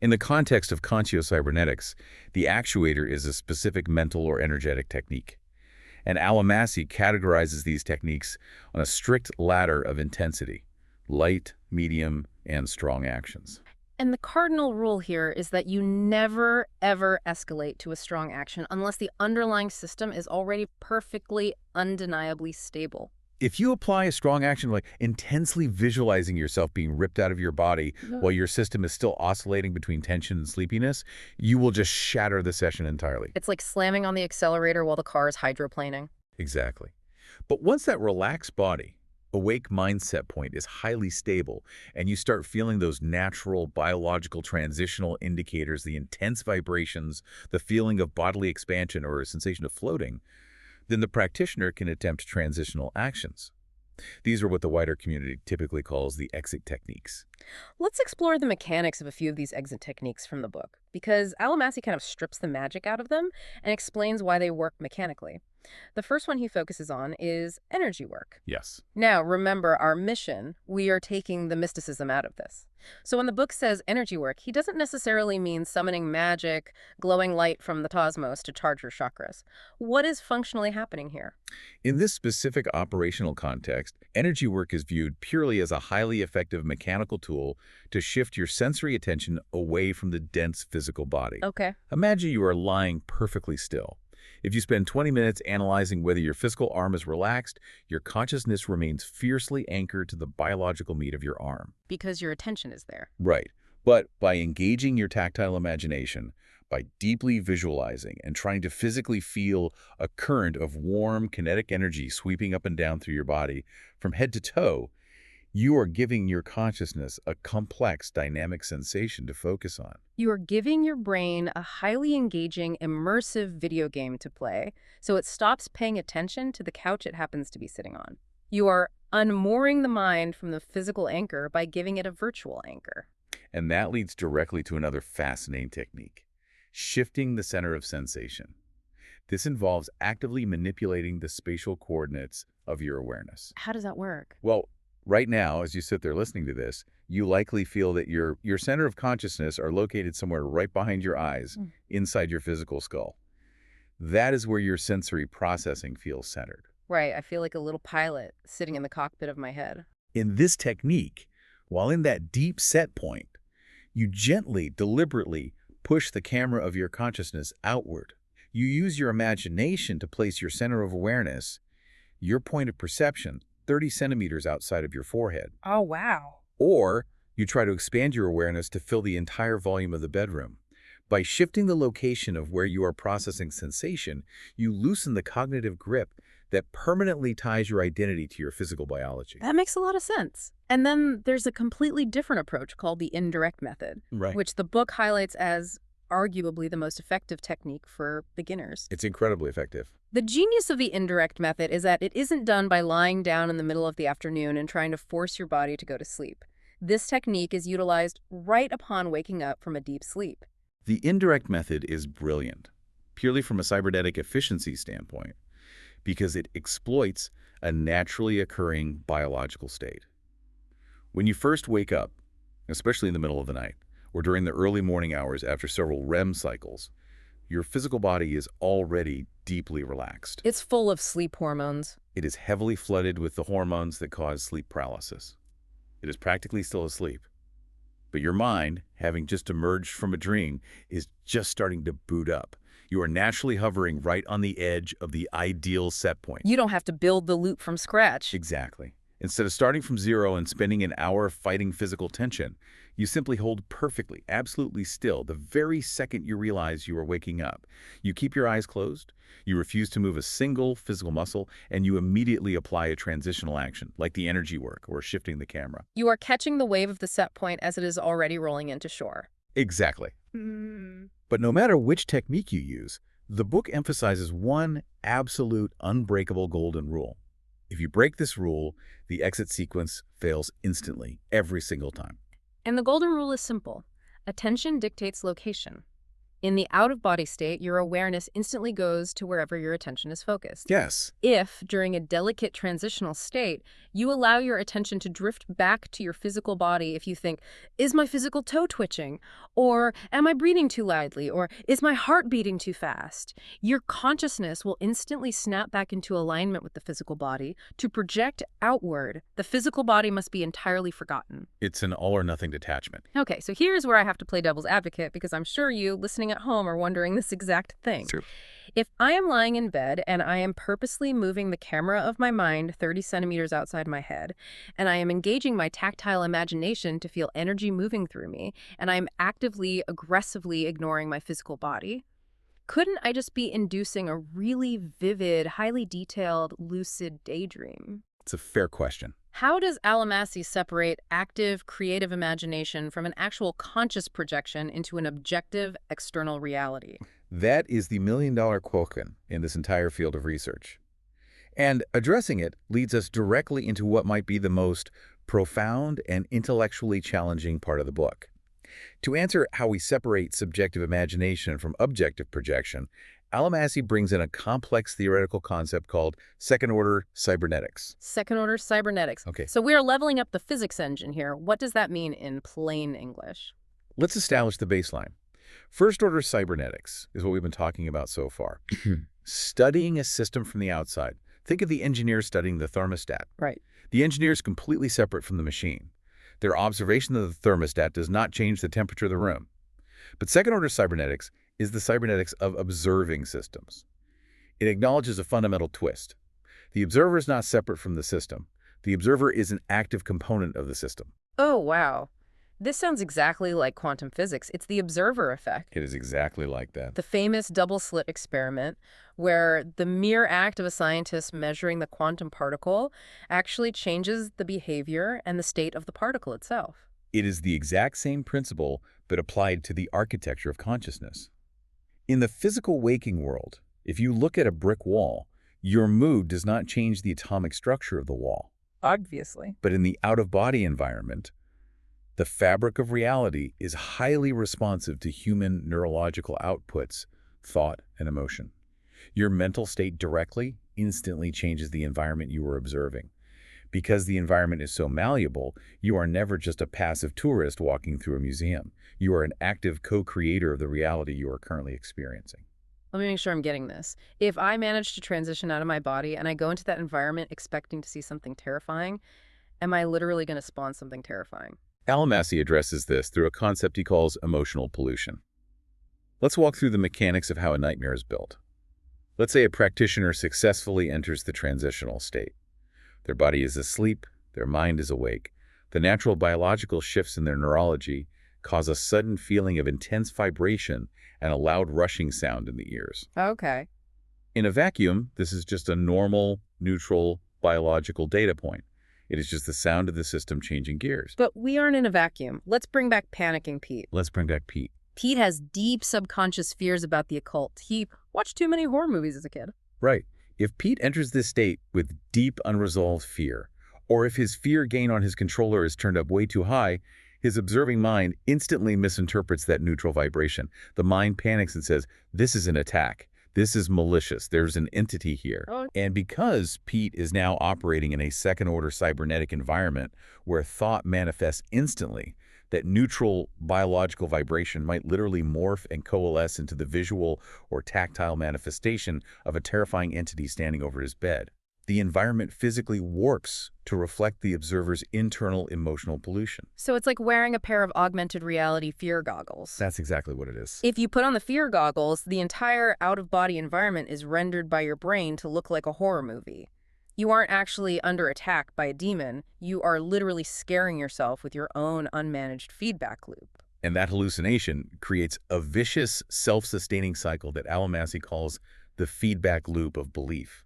In the context of consciouscybernetics, the actuator is a specific mental or energetic technique. And Alamassy categorizes these techniques on a strict ladder of intensity: light, medium, and strong actions. And the cardinal rule here is that you never, ever escalate to a strong action unless the underlying system is already perfectly, undeniably stable. If you apply a strong action like intensely visualizing yourself being ripped out of your body while your system is still oscillating between tension and sleepiness, you will just shatter the session entirely. It's like slamming on the accelerator while the car is hydroplaning. Exactly. But once that relaxed body, awake mindset point is highly stable, and you start feeling those natural biological transitional indicators, the intense vibrations, the feeling of bodily expansion or a sensation of floating, then the practitioner can attempt transitional actions. These are what the wider community typically calls the exit techniques. Let's explore the mechanics of a few of these exit techniques from the book, because Alamassy kind of strips the magic out of them and explains why they work mechanically. The first one he focuses on is energy work. Yes. Now, remember our mission. We are taking the mysticism out of this. So when the book says energy work, he doesn't necessarily mean summoning magic, glowing light from the cosmos to charge your chakras. What is functionally happening here? In this specific operational context, energy work is viewed purely as a highly effective mechanical tool to shift your sensory attention away from the dense physical body. Okay. Imagine you are lying perfectly still. If you spend 20 minutes analyzing whether your physical arm is relaxed, your consciousness remains fiercely anchored to the biological meat of your arm. Because your attention is there. Right. But by engaging your tactile imagination, by deeply visualizing and trying to physically feel a current of warm, kinetic energy sweeping up and down through your body from head to toe, you are giving your consciousness a complex, dynamic sensation to focus on. You are giving your brain a highly engaging, immersive video game to play, so it stops paying attention to the couch it happens to be sitting on. You are unmooring the mind from the physical anchor by giving it a virtual anchor. And that leads directly to another fascinating technique: shifting the center of sensation. This involves actively manipulating the spatial coordinates of your awareness. How does that work? Well, right now, as you sit there listening to this, you likely feel that your center of consciousness are located somewhere right behind your eyes, inside your physical skull. That is where your sensory processing feels centered. Right, I feel like a little pilot sitting in the cockpit of my head. In this technique, while in that deep set point, you gently, deliberately push the camera of your consciousness outward. You use your imagination to place your center of awareness, your point of perception, 30 centimeters outside of your forehead. Oh, wow. Or you try to expand your awareness to fill the entire volume of the bedroom. By shifting the location of where you are processing sensation, you loosen the cognitive grip that permanently ties your identity to your physical biology. That makes a lot of sense. And then there's a completely different approach called the indirect method, Right. which the book highlights as arguably the most effective technique for beginners. It's incredibly effective. The genius of the indirect method is that it isn't done by lying down in the middle of the afternoon and trying to force your body to go to sleep. This technique is utilized right upon waking up from a deep sleep. The indirect method is brilliant, purely from a cybernetic efficiency standpoint, because it exploits a naturally occurring biological state. When you first wake up, especially in the middle of the night, or during the early morning hours after several REM cycles, your physical body is already deeply relaxed. It's full of sleep hormones. It is heavily flooded with the hormones that cause sleep paralysis. It is practically still asleep. But your mind, having just emerged from a dream, is just starting to boot up. You are naturally hovering right on the edge of the ideal set point. You don't have to build the loop from scratch. Exactly. Instead of starting from zero and spending an hour fighting physical tension, you simply hold perfectly, absolutely still the very second you realize you are waking up. You keep your eyes closed, you refuse to move a single physical muscle, and you immediately apply a transitional action, like the energy work or shifting the camera. You are catching the wave of the set point as it is already rolling into shore. Exactly. But no matter which technique you use, the book emphasizes one absolute unbreakable golden rule. If you break this rule, the exit sequence fails instantly, every single time. And the golden rule is simple. Attention dictates location. In the out-of-body state, your awareness instantly goes to wherever your attention is focused. Yes. If, during a delicate transitional state, you allow your attention to drift back to your physical body if you think, is my physical toe twitching? Or am I breathing too loudly? Or is my heart beating too fast? Your consciousness will instantly snap back into alignment with the physical body to project outward. The physical body must be entirely forgotten. It's an all-or-nothing detachment. Okay, so here's where I have to play devil's advocate because I'm sure you, listening at home, are wondering this exact thing. True. If I am lying in bed and I am purposely moving the camera of my mind 30 centimeters outside my head, and I am engaging my tactile imagination to feel energy moving through me, and I am actively, aggressively ignoring my physical body, couldn't I just be inducing a really vivid, highly detailed, lucid daydream? It's a fair question. How does Almasi separate active, creative imagination from an actual conscious projection into an objective, external reality? That is the million-dollar question in this entire field of research. And addressing it leads us directly into what might be the most profound and intellectually challenging part of the book. To answer how we separate subjective imagination from objective projection, Almasi brings in a complex theoretical concept called second-order cybernetics. Second-order cybernetics. Okay. So we are leveling up the physics engine here. What does that mean in plain English? Let's establish the baseline. First-order cybernetics is what we've been talking about so far. Studying a system from the outside. Think of the engineer studying the thermostat. Right. The engineer is completely separate from the machine. Their observation of the thermostat does not change the temperature of the room. But second-order cybernetics is the cybernetics of observing systems. It acknowledges a fundamental twist. The observer is not separate from the system. The observer is an active component of the system. Oh, wow. This sounds exactly like quantum physics. It's the observer effect. It is exactly like that. The famous double-slit experiment, where the mere act of a scientist measuring the quantum particle actually changes the behavior and the state of the particle itself. It is the exact same principle, but applied to the architecture of consciousness. In the physical waking world, if you look at a brick wall, your mood does not change the atomic structure of the wall. Obviously. But in the out-of-body environment, the fabric of reality is highly responsive to human neurological outputs, thought, and emotion. Your mental state directly, instantly changes the environment you are observing. Because the environment is so malleable, you are never just a passive tourist walking through a museum. You are an active co-creator of the reality you are currently experiencing. Let me make sure I'm getting this. If I manage to transition out of my body and I go into that environment expecting to see something terrifying, am I literally going to spawn something terrifying? Almasi addresses this through a concept he calls emotional pollution. Let's walk through the mechanics of how a nightmare is built. Let's say a practitioner successfully enters the transitional state. Their body is asleep, their mind is awake. The natural biological shifts in their neurology cause a sudden feeling of intense vibration and a loud rushing sound in the ears. Okay. In a vacuum, this is just a normal, neutral, biological data point. It is just the sound of the system changing gears. But we aren't in a vacuum. Let's bring back panicking Pete. Let's bring back Pete. Pete has deep subconscious fears about the occult. He watched too many horror movies as a kid. Right. If Pete enters this state with deep unresolved fear, or if his fear gain on his controller is turned up way too high, his observing mind instantly misinterprets that neutral vibration. The mind panics and says, this is an attack. This is malicious. There's an entity here. Oh. And because Pete is now operating in a second-order cybernetic environment where thought manifests instantly, That neutral biological vibration might literally morph and coalesce into the visual or tactile manifestation of a terrifying entity standing over his bed. The environment physically warps to reflect the observer's internal emotional pollution. So it's like wearing a pair of augmented reality fear goggles. That's exactly what it is. If you put on the fear goggles, the entire out-of-body environment is rendered by your brain to look like a horror movie. You aren't actually under attack by a demon. You are literally scaring yourself with your own unmanaged feedback loop. And that hallucination creates a vicious, self-sustaining cycle that Almasy calls the feedback loop of belief.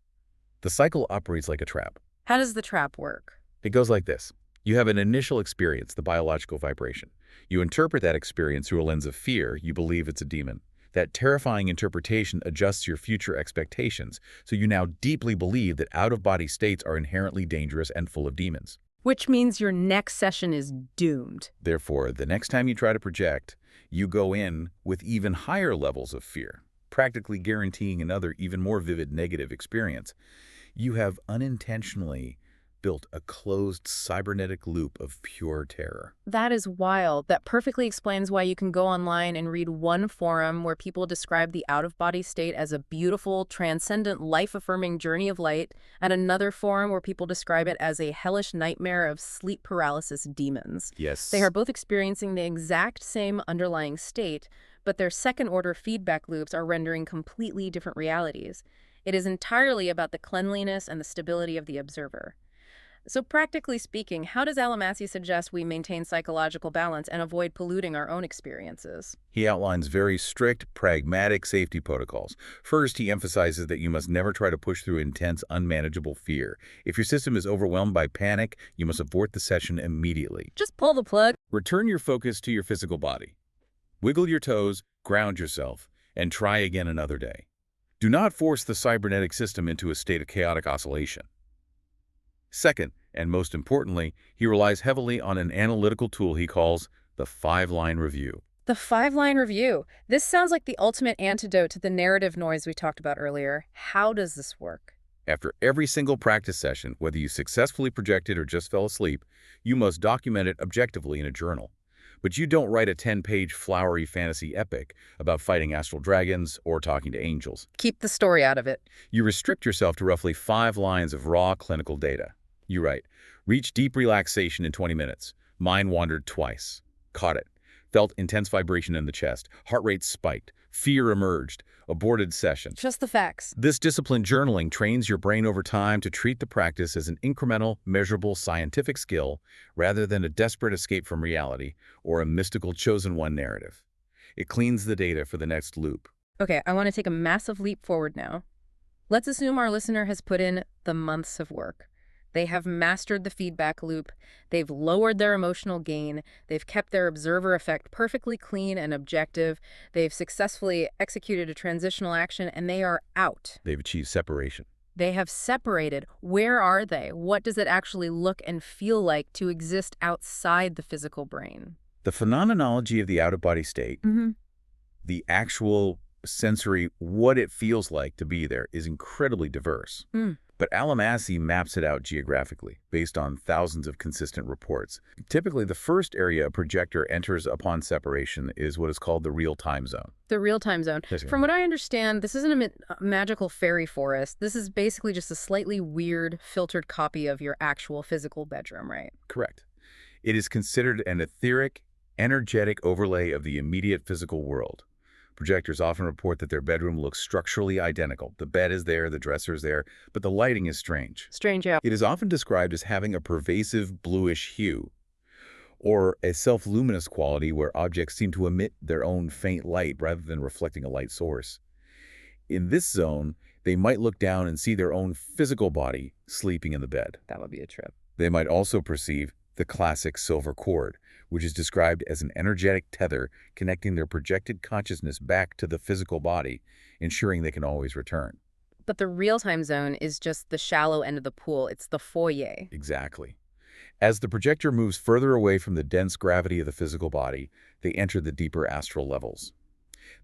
The cycle operates like a trap. How does the trap work? It goes like this. You have an initial experience, the biological vibration. You interpret that experience through a lens of fear. You believe it's a demon. That terrifying interpretation adjusts your future expectations, so you now deeply believe that out-of-body states are inherently dangerous and full of demons. Which means your next session is doomed. Therefore, the next time you try to project, you go in with even higher levels of fear, practically guaranteeing another even more vivid negative experience. You have unintentionally built a closed cybernetic loop of pure terror. That is wild. That perfectly explains why you can go online and read one forum where people describe the out-of-body state as a beautiful, transcendent, life-affirming journey of light, and another forum where people describe it as a hellish nightmare of sleep paralysis demons. Yes. They are both experiencing the exact same underlying state, but their second-order feedback loops are rendering completely different realities. It is entirely about the cleanliness and the stability of the observer. So practically speaking, how does Almasy suggest we maintain psychological balance and avoid polluting our own experiences? He outlines very strict, pragmatic safety protocols. First, he emphasizes that you must never try to push through intense, unmanageable fear. If your system is overwhelmed by panic, you must abort the session immediately. Just pull the plug. Return your focus to your physical body. Wiggle your toes, ground yourself, and try again another day. Do not force the cybernetic system into a state of chaotic oscillation. Second, and most importantly, he relies heavily on an analytical tool he calls the 5-line review. The 5-line review. This sounds like the ultimate antidote to the narrative noise we talked about earlier. How does this work? After every single practice session, whether you successfully projected or just fell asleep, you must document it objectively in a journal. But you don't write a 10-page flowery fantasy epic about fighting astral dragons or talking to angels. Keep the story out of it. You restrict yourself to roughly 5 lines of raw clinical data. You write, reach deep relaxation in 20 minutes. Mind wandered twice. Caught it. Felt intense vibration in the chest. Heart rate spiked. Fear emerged. Aborted session. Just the facts. This disciplined journaling trains your brain over time to treat the practice as an incremental, measurable scientific skill rather than a desperate escape from reality or a mystical chosen one narrative. It cleans the data for the next loop. Okay, I want to take a massive leap forward now. Let's assume our listener has put in the months of work. They have mastered the feedback loop, they've lowered their emotional gain, they've kept their observer effect perfectly clean and objective, they've successfully executed a transitional action, and they are out. They've achieved separation. They have separated. Where are they? What does it actually look and feel like to exist outside the physical brain? The phenomenology of the out-of-body state, the actual sensory, what it feels like to be there, is incredibly diverse. But Almasy maps it out geographically, based on thousands of consistent reports. Typically, the first area a projector enters upon separation is what is called the real-time zone. The real-time zone. Yes, ma'am. From what I understand, this isn't a magical fairy forest. This is basically just a slightly weird, filtered copy of your actual physical bedroom, right? Correct. It is considered an etheric, energetic overlay of the immediate physical world. Projectors often report that their bedroom looks structurally identical. The bed is there, the dresser is there, but the lighting is strange. Strange, yeah. It is often described as having a pervasive bluish hue, or a self-luminous quality where objects seem to emit their own faint light rather than reflecting a light source. In this zone, they might look down and see their own physical body sleeping in the bed. That would be a trip. They might also perceive the classic silver cord, which is described as an energetic tether connecting their projected consciousness back to the physical body, ensuring they can always return. But the real-time zone is just the shallow end of the pool. It's the foyer. Exactly. As the projector moves further away from the dense gravity of the physical body, they enter the deeper astral levels.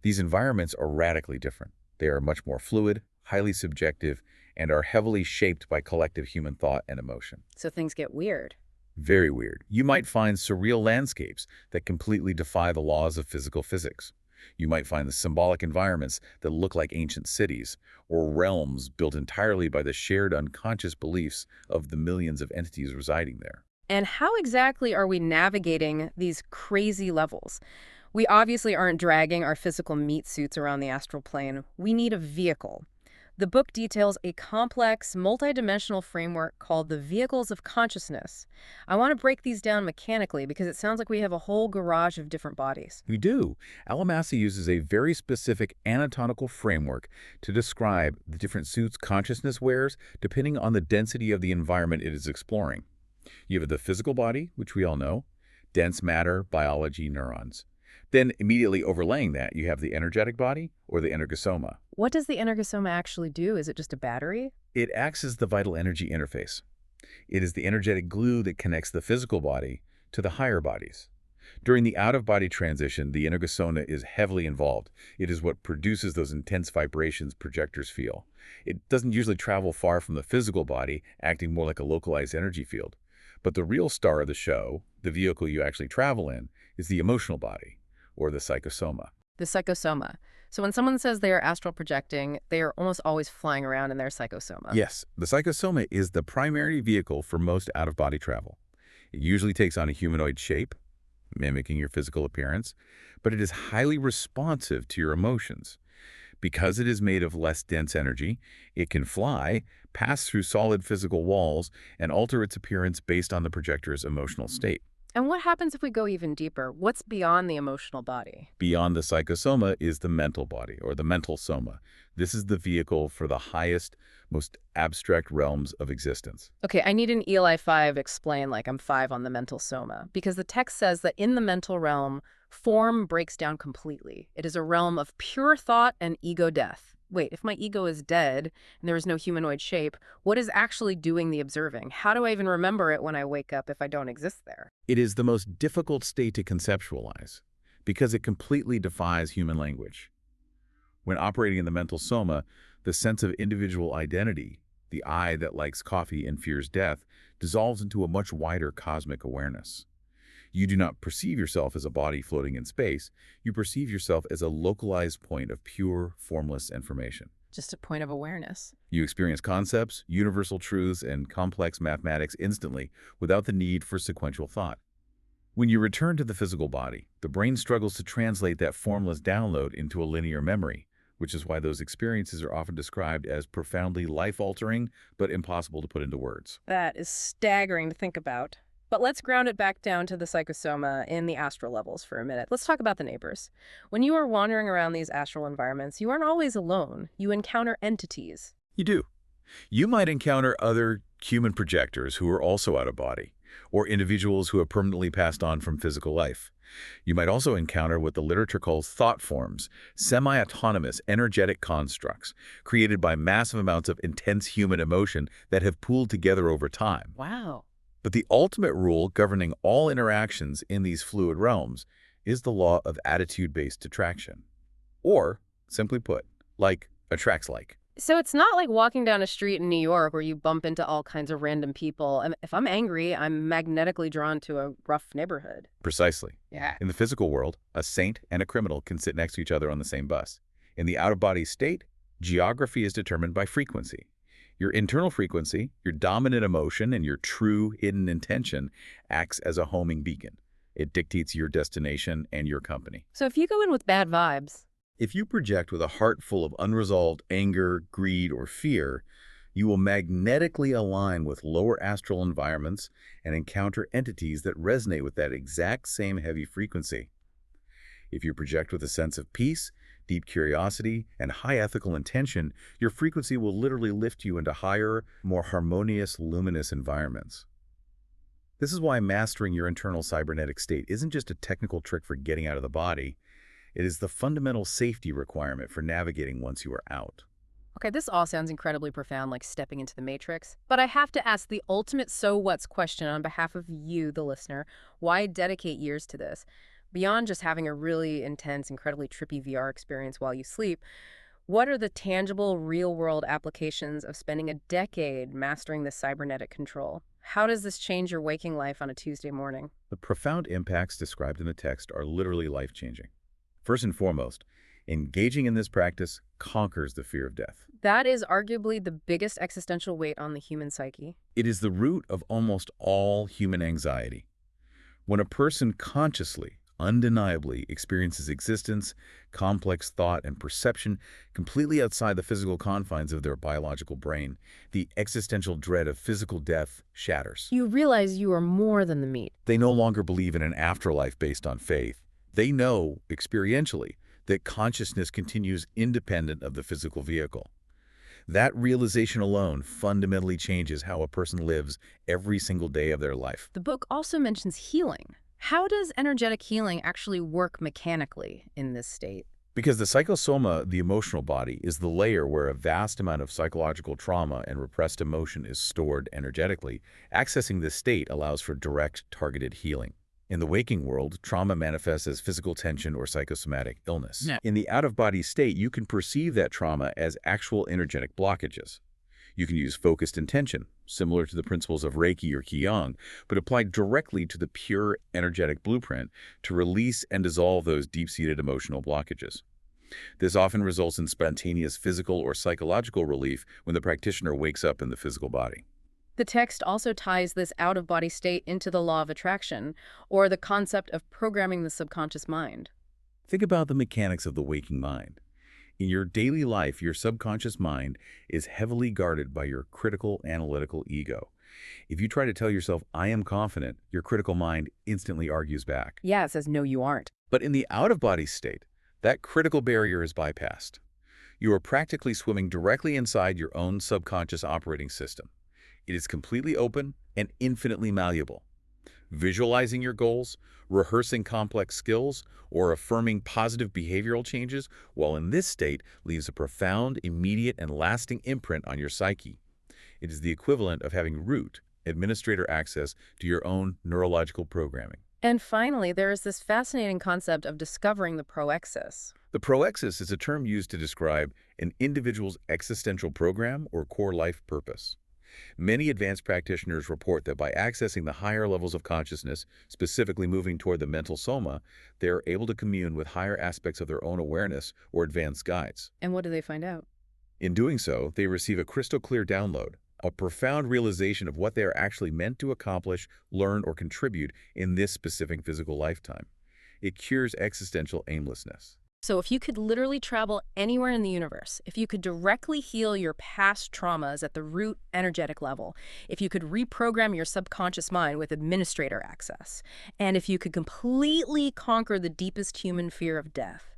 These environments are radically different. They are much more fluid, highly subjective, and are heavily shaped by collective human thought and emotion. So things get weird. Very weird. You might find surreal landscapes that completely defy the laws of physical physics. You might find the symbolic environments that look like ancient cities, or realms built entirely by the shared unconscious beliefs of the millions of entities residing there. And how exactly are we navigating these crazy levels? We obviously aren't dragging our physical meat suits around the astral plane. We need a vehicle. The book details a complex, multidimensional framework called the vehicles of consciousness. I want to break these down mechanically because it sounds like we have a whole garage of different bodies. We do. Alamasi uses a very specific anatomical framework to describe the different suits consciousness wears depending on the density of the environment it is exploring. You have the physical body, which we all know, dense matter, biology, neurons. Then immediately overlaying that, you have the energetic body or the energosoma. What does the energosoma actually do? Is it just a battery? It acts as the vital energy interface. It is the energetic glue that connects the physical body to the higher bodies. During the out-of-body transition, the energosoma is heavily involved. It is what produces those intense vibrations projectors feel. It doesn't usually travel far from the physical body, acting more like a localized energy field. But the real star of the show, the vehicle you actually travel in, is the emotional body, or the psychosoma. The psychosoma. So when someone says they are astral projecting, they are almost always flying around in their psychosoma. Yes, the psychosoma is the primary vehicle for most out-of-body travel. It usually takes on a humanoid shape, mimicking your physical appearance, but it is highly responsive to your emotions. Because it is made of less dense energy, it can fly, pass through solid physical walls, and alter its appearance based on the projector's emotional state. And what happens if we go even deeper? What's beyond the emotional body? Beyond the psychosoma is the mental body, or the mental soma. This is the vehicle for the highest, most abstract realms of existence. Okay, I need an Eli 5 explain like I'm 5 on the mental soma, because the text says that in the mental realm, form breaks down completely. It is a realm of pure thought and ego death. Wait, if my ego is dead and there is no humanoid shape, what is actually doing the observing? How do I even remember it when I wake up if I don't exist there? It is the most difficult state to conceptualize because it completely defies human language. When operating in the mental soma, the sense of individual identity, the I that likes coffee and fears death, dissolves into a much wider cosmic awareness. You do not perceive yourself as a body floating in space. You perceive yourself as a localized point of pure, formless information. Just a point of awareness. You experience concepts, universal truths, and complex mathematics instantly without the need for sequential thought. When you return to the physical body, the brain struggles to translate that formless download into a linear memory, which is why those experiences are often described as profoundly life-altering but impossible to put into words. That is staggering to think about. But let's ground it back down to the psychosoma in the astral levels for a minute. Let's talk about the neighbors. When you are wandering around these astral environments, you aren't always alone. You encounter entities. You do. You might encounter other human projectors who are also out of body, or individuals who have permanently passed on from physical life. You might also encounter what the literature calls thought forms, semi-autonomous energetic constructs created by massive amounts of intense human emotion that have pooled together over time. Wow. But the ultimate rule governing all interactions in these fluid realms is the law of attitude-based attraction. Or, simply put, like attracts like. So it's not like walking down a street in New York where you bump into all kinds of random people. If I'm angry, I'm magnetically drawn to a rough neighborhood. Precisely. Yeah. In the physical world, a saint and a criminal can sit next to each other on the same bus. In the out-of-body state, geography is determined by frequency. Your internal frequency, your dominant emotion, and your true hidden intention acts as a homing beacon. It dictates your destination and your company. So if you go in with bad vibes, If you project with a heart full of unresolved anger, greed, or fear, you will magnetically align with lower astral environments and encounter entities that resonate with that exact same heavy frequency. If you project with a sense of peace, deep curiosity, and high ethical intention, your frequency will literally lift you into higher, more harmonious, luminous environments. This is why mastering your internal cybernetic state isn't just a technical trick for getting out of the body. It is the fundamental safety requirement for navigating once you are out. okay, this all sounds incredibly profound, like stepping into the matrix. But I have to ask the ultimate so what's question on behalf of you, the listener. Why dedicate years to this? Beyond just having a really intense, incredibly trippy VR experience while you sleep, what are the tangible, real-world applications of spending a decade mastering this cybernetic control? How does this change your waking life on a Tuesday morning? The profound impacts described in the text are literally life-changing. First and foremost, engaging in this practice conquers the fear of death. That is arguably the biggest existential weight on the human psyche. It is the root of almost all human anxiety. When a person consciously, undeniably experiences existence, complex thought, and perception completely outside the physical confines of their biological brain, the existential dread of physical death shatters. You realize you are more than the meat. They no longer believe in an afterlife based on faith. They know, experientially, that consciousness continues independent of the physical vehicle. That realization alone fundamentally changes how a person lives every single day of their life. The book also mentions healing. How does energetic healing actually work mechanically in this state? Because the psychosoma, the emotional body, is the layer where a vast amount of psychological trauma and repressed emotion is stored energetically. Accessing this state allows for direct, targeted healing. In the waking world, trauma manifests as physical tension or psychosomatic illness. Yeah. In the out-of-body state, you can perceive that trauma as actual energetic blockages. You can use focused intention, similar to the principles of Reiki or Qigong, but applied directly to the pure energetic blueprint to release and dissolve those deep-seated emotional blockages. This often results in spontaneous physical or psychological relief when the practitioner wakes up in the physical body. The text also ties this out-of-body state into the law of attraction, or the concept of programming the subconscious mind. Think about the mechanics of the waking mind. In your daily life, your subconscious mind is heavily guarded by your critical analytical ego. If you try to tell yourself, I am confident, your critical mind instantly argues back. Yeah, it says, no, you aren't. But in the out-of-body state, that critical barrier is bypassed. You are practically swimming directly inside your own subconscious operating system. It is completely open and infinitely malleable. Visualizing your goals, rehearsing complex skills, or affirming positive behavioral changes while in this state leaves a profound, immediate, and lasting imprint on your psyche. It is the equivalent of having root, administrator access to your own neurological programming. And finally, there is this fascinating concept of discovering the proexis. The proexis is a term used to describe an individual's existential program or core life purpose. Many advanced practitioners report that by accessing the higher levels of consciousness, specifically moving toward the mental soma, they are able to commune with higher aspects of their own awareness or advanced guides. And what do they find out? In doing so, they receive a crystal clear download, a profound realization of what they are actually meant to accomplish, learn, or contribute in this specific physical lifetime. It cures existential aimlessness. So if you could literally travel anywhere in the universe, if you could directly heal your past traumas at the root energetic level, if you could reprogram your subconscious mind with administrator access, and if you could completely conquer the deepest human fear of death,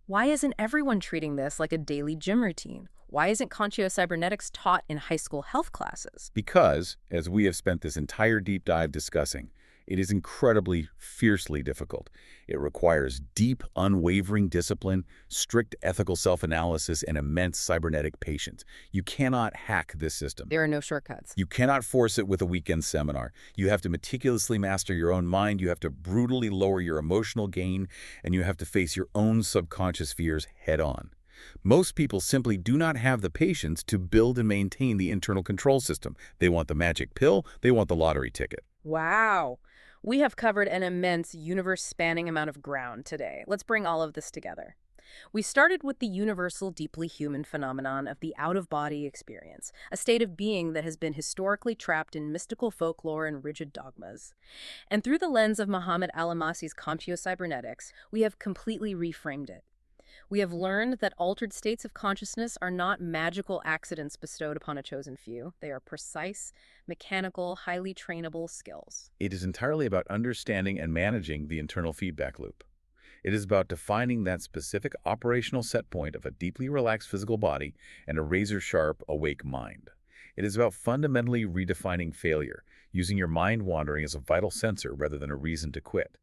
why isn't everyone treating this like a daily gym routine? Why isn't conscious-cybernetics taught in high school health classes? Because, as we have spent this entire deep dive discussing, it is incredibly, fiercely difficult. It requires deep, unwavering discipline, strict ethical self-analysis, and immense cybernetic patience. You cannot hack this system. There are no shortcuts. You cannot force it with a weekend seminar. You have to meticulously master your own mind, you have to brutally lower your emotional gain, and you have to face your own subconscious fears head-on. Most people simply do not have the patience to build and maintain the internal control system. They want the magic pill, they want the lottery ticket. Wow. We have covered an immense universe-spanning amount of ground today. Let's bring all of this together. We started with the universal, deeply human phenomenon of the out-of-body experience, a state of being that has been historically trapped in mystical folklore and rigid dogmas. And through the lens of Muhammad al-Almasi's computocybernetics, we have completely reframed it. We have learned that altered states of consciousness are not magical accidents bestowed upon a chosen few. They are precise, mechanical, highly trainable skills. It is entirely about understanding and managing the internal feedback loop. It is about defining that specific operational set point of a deeply relaxed physical body and a razor-sharp, awake mind. It is about fundamentally redefining failure, using your mind wandering as a vital sensor rather than a reason to quit.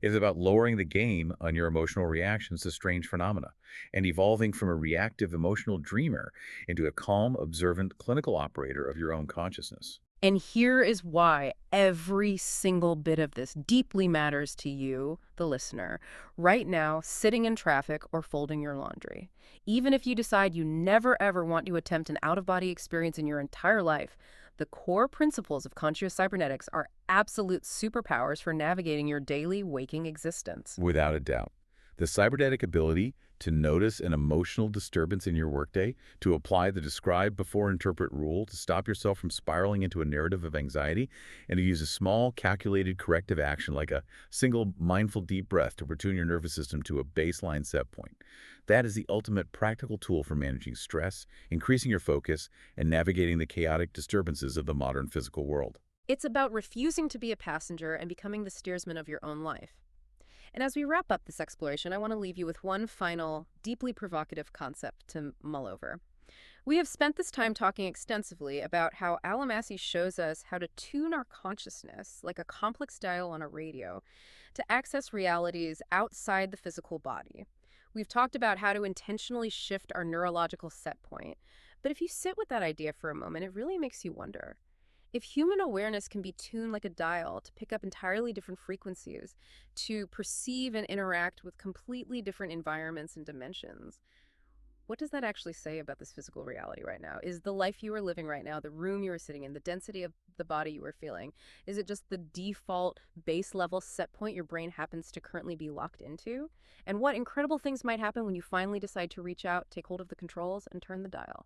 It is about lowering the game on your emotional reactions to strange phenomena and evolving from a reactive emotional dreamer into a calm, observant clinical operator of your own consciousness. And here is why every single bit of this deeply matters to you, the listener, right now, sitting in traffic or folding your laundry. Even if you decide you never ever want to attempt an out-of-body experience in your entire life, The core principles of conscious cybernetics are absolute superpowers for navigating your daily waking existence. Without a doubt. The cybernetic ability to notice an emotional disturbance in your workday, to apply the describe before interpret rule, to stop yourself from spiraling into a narrative of anxiety, and to use a small, calculated corrective action like a single mindful deep breath to return your nervous system to a baseline set point. That is the ultimate practical tool for managing stress, increasing your focus, and navigating the chaotic disturbances of the modern physical world. It's about refusing to be a passenger and becoming the steersman of your own life. And as we wrap up this exploration, I want to leave you with one final, deeply provocative concept to mull over. We have spent this time talking extensively about how Alamassy shows us how to tune our consciousness, like a complex dial on a radio, to access realities outside the physical body. We've talked about how to intentionally shift our neurological set point. But if you sit with that idea for a moment, it really makes you wonder. If human awareness can be tuned like a dial to pick up entirely different frequencies, to perceive and interact with completely different environments and dimensions, what does that actually say about this physical reality right now? Is the life you are living right now, the room you are sitting in, the density of the body you are feeling, is it just the default base level set point your brain happens to currently be locked into? And what incredible things might happen when you finally decide to reach out, take hold of the controls, and turn the dial?